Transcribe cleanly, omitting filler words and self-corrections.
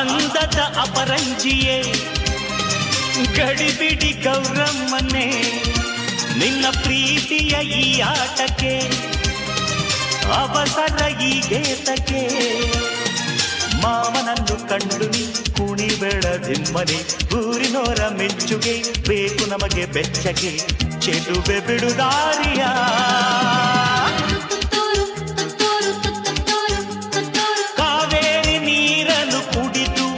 ಅಂದದ ಅಪರಂಜಿಯೇ ಗಡಿಬಿಡಿ ಗೌರಮ್ಮನೆ ನಿನ್ನ ಪ್ರೀತಿಯ ಈ ಆಟಕ್ಕೆ ಅವಸರ ಈಗೇತಕ್ಕೆ ಮಾವನನ್ನು ಕಂಡು ನೀ ಕುಣಿಬೇಡ ದಿಮ್ಮನೆ ಊರಿನೋರ ಮೆಚ್ಚುಗೆ ಬೇಕು ನಮಗೆ ಬೆಚ್ಚಗೆ ಚೆಲುವೆ ಬಿಡುದಾರಿಯ